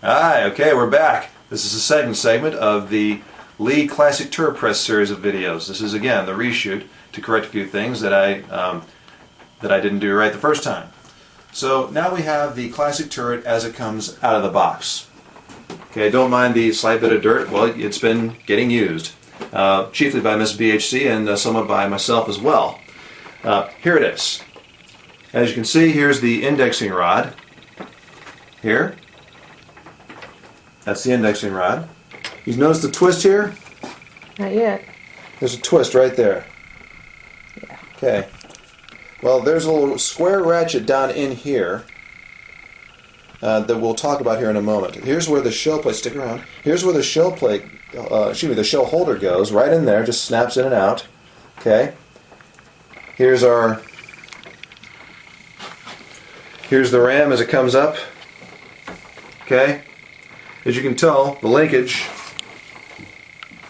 Hi, okay, we're back. This is the second segment of the Lee Classic Turret Press series of videos. This is again the reshoot to correct a few things that I didn't do right the first time. So now we have the classic turret as it comes out of the box. Okay, don't mind the slight bit of dirt. Well, it's been getting used, chiefly by Miss BHC and somewhat by myself as well. Here it is. As you can see, here's the indexing rod. Here. That's the indexing rod. You notice the twist here? Not yet. There's a twist right there. Yeah. Okay. Well, there's a little square ratchet down in here that we'll talk about here in a moment. Here's where the shell plate, stick around. Here's where the shell plate, the shell holder goes, right in there, just snaps in and out. Okay. Here's the ram as it comes up. Okay. As you can tell, the linkage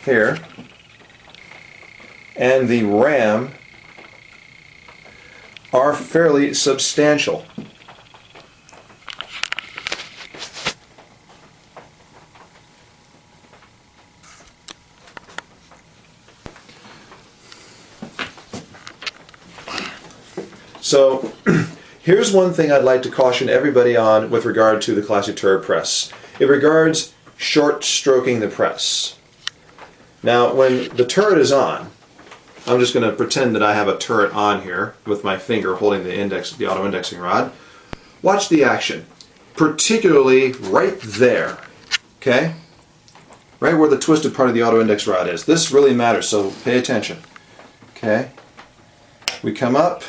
here and the ram are fairly substantial. So here's one thing I'd like to caution everybody on with regard to the classic turret press. It regards short stroking the press. Now when the turret is on, I'm just going to pretend that I have a turret on here with my finger holding the auto indexing rod. Watch the action, particularly right there, okay? Right where the twisted part of the auto index rod is. This really matters, so pay attention. Okay? We come up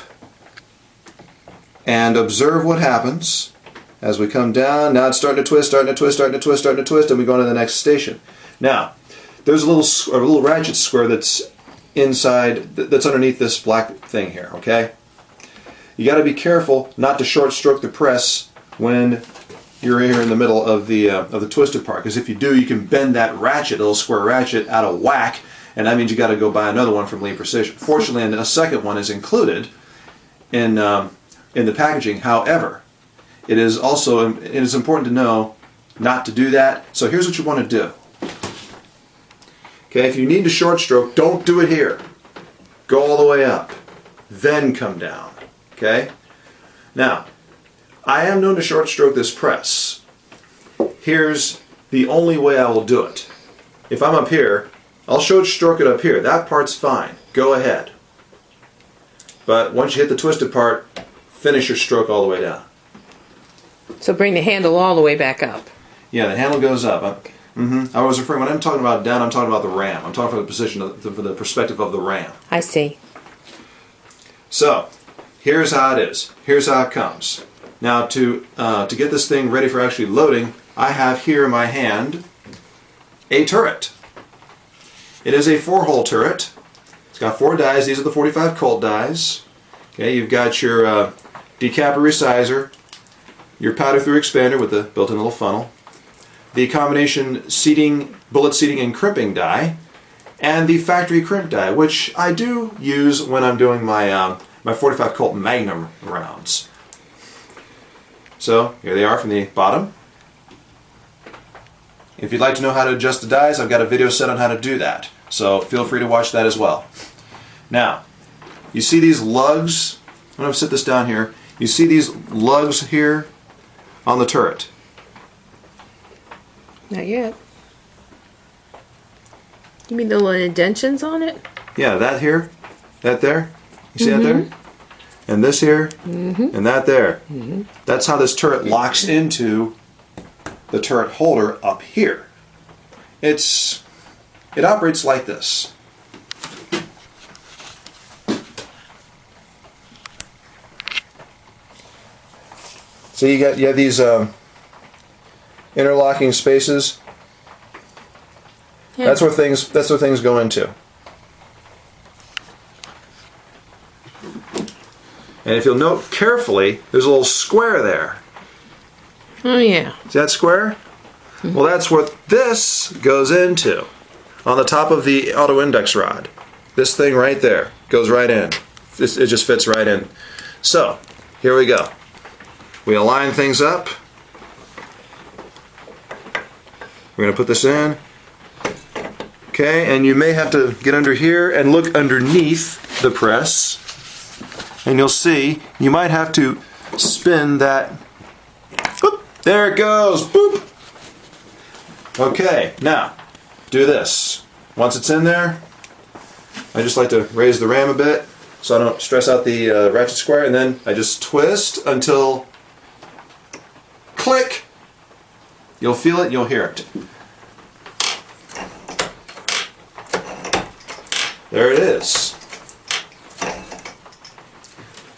and observe what happens. As we come down, now it's starting to twist, and we go on to the next station. Now, there's a little ratchet square that's inside, that's underneath this black thing here, okay? You got to be careful not to short stroke the press when you're here in the middle of the twisted part, because if you do, you can bend that ratchet, little square ratchet, out of whack, and that means you got to go buy another one from Lee Precision. Fortunately, a second one is included in the packaging. However, it is important to know not to do that. So here's what you want to do. Okay, if you need to short stroke, don't do it here. Go all the way up, then come down. Okay? Now, I am known to short stroke this press. Here's the only way I will do it. If I'm up here, I'll short stroke it up here. That part's fine. Go ahead. But once you hit the twisted part, finish your stroke all the way down. So bring the handle all the way back up. Yeah, the handle goes up. I was referring, when I'm talking about down, I'm talking about the ram. I'm talking from the position, from the perspective of the ram. I see. So, here's how it is. Here's how it comes. Now, to get this thing ready for actually loading, I have here in my hand a turret. It is a 4-hole turret. It's got 4 dies. These are the 45 Colt dies. Okay, you've got your decapper resizer, your powder-through expander with the built-in little funnel, the combination seating, bullet seating and crimping die, and the factory crimp die, which I do use when I'm doing my my 45 Colt Magnum rounds. So here they are from the bottom. If you'd like to know how to adjust the dies, I've got a video set on how to do that. So feel free to watch that as well. Now, you see these lugs? I'm going to sit this down here. You see these lugs here on the turret? Not yet. You mean the little indentions on it? Yeah, that here, that there. You see that there? And this here, and that there. That's how this turret locks into the turret holder up here. It operates like this. So you have these interlocking spaces. Yeah. That's where things go into. And if you'll note carefully, there's a little square there. Oh yeah. See that square? Well, that's what this goes into. On the top of the auto index rod. This thing right there goes right in. It just fits right in. So, here we go. We align things up. We're going to put this in. Okay, and you may have to get under here and look underneath the press. And you'll see, you might have to spin that. Boop, there it goes. Boop. Okay, now, do this. Once it's in there, I just like to raise the ram a bit so I don't stress out the ratchet square, and then I just twist until click. You'll feel it, you'll hear it. There it is.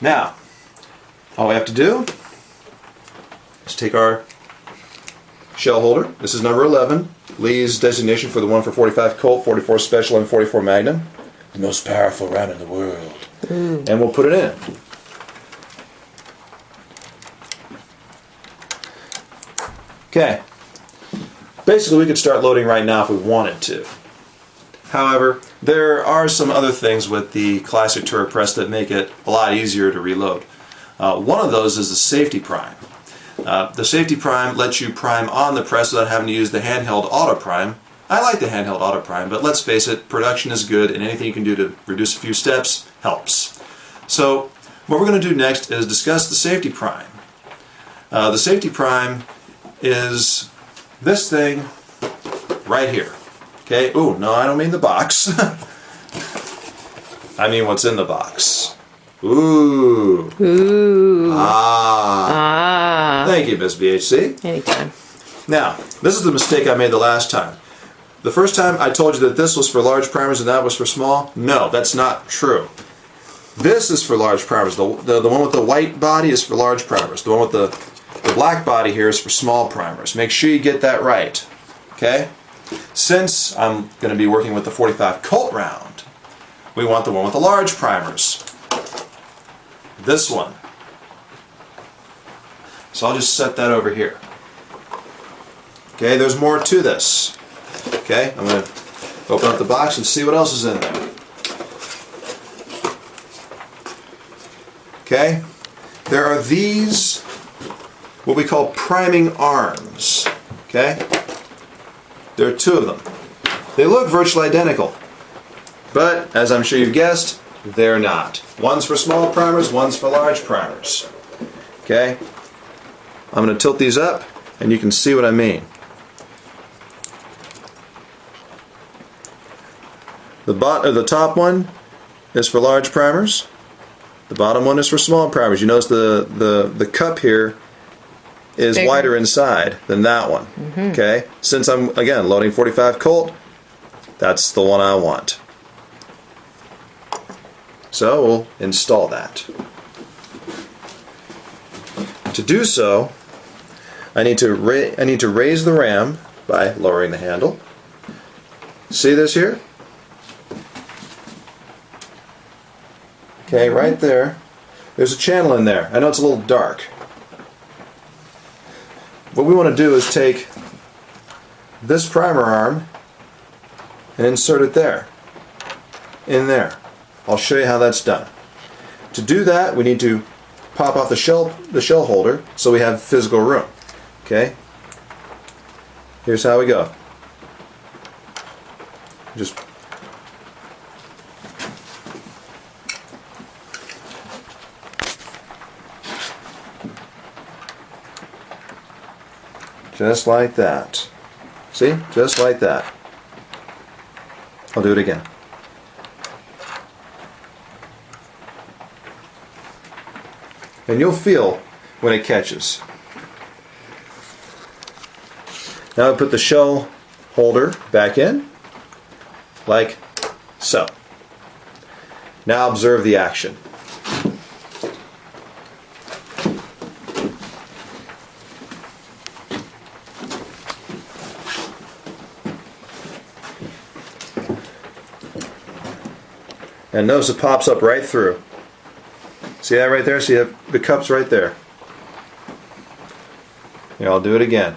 Now, all we have to do is take our shell holder. This is number 11. Lee's designation for the one for 45 Colt, 44 Special, and 44 Magnum. The most powerful round in the world. And we'll put it in. Okay. Basically, we could start loading right now if we wanted to. However, there are some other things with the classic turret press that make it a lot easier to reload. One of those is the safety prime. The safety prime lets you prime on the press without having to use the handheld auto prime. I like the handheld auto prime, but let's face it, production is good, and anything you can do to reduce a few steps helps. So what we're going to do next is discuss the safety prime. The safety prime is this thing right here. Okay, ooh, no, I don't mean the box. I mean what's in the box. Ooh. Ooh. Ah. Ah. Thank you, Miss BHC. Anytime. Now, this is the mistake I made the last time. The first time I told you that this was for large primers and that was for small. No, that's not true. This is for large primers. The one with the white body is for large primers. The one with the black body here is for small primers. Make sure you get that right. Okay? Since I'm going to be working with the 45 Colt round, we want the one with the large primers. This one. So I'll just set that over here. Okay, there's more to this. Okay, I'm going to open up the box and see what else is in there. Okay, there are these, what we call priming arms. Okay, there are two of them. They look virtually identical, but as I'm sure you've guessed, they're not. One's for small primers, one's for large primers. Okay, I'm going to tilt these up and you can see what I mean. The top one is for large primers. The bottom one is for small primers. You notice the cup here is bigger, wider inside than that one. Okay? Since I'm, again, loading 45 Colt, that's the one I want. So we'll install that. To do so, I need to raise the ram by lowering the handle. See this here? Okay, right there. There's a channel in there. I know it's a little dark. What we want to do is take this primer arm and insert it there. In there. I'll show you how that's done. To do that, we need to pop off the shell holder so we have physical room. Okay? Here's how we go. Just like that. See? Just like that. I'll do it again. And you'll feel when it catches. Now I put the shell holder back in, like so. Now observe the action. And notice it pops up right through. See that right there? See the cup's right there. Here, I'll do it again.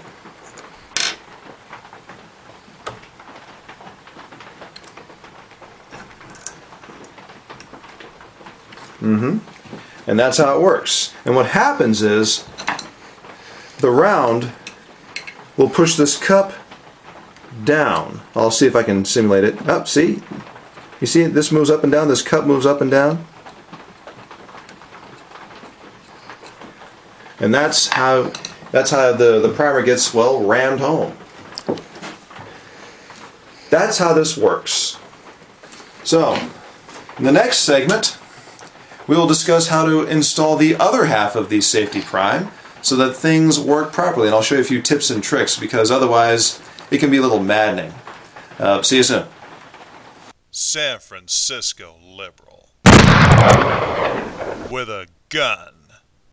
And that's how it works. And what happens is the round will push this cup down. I'll see if I can simulate it. Up, see? You see this moves up and down, this cup moves up and down. And that's how the primer gets, well, rammed home. That's how this works. So, in the next segment, we will discuss how to install the other half of the safety prime so that things work properly. And I'll show you a few tips and tricks, because otherwise it can be a little maddening. See you soon. San Francisco liberal with a gun.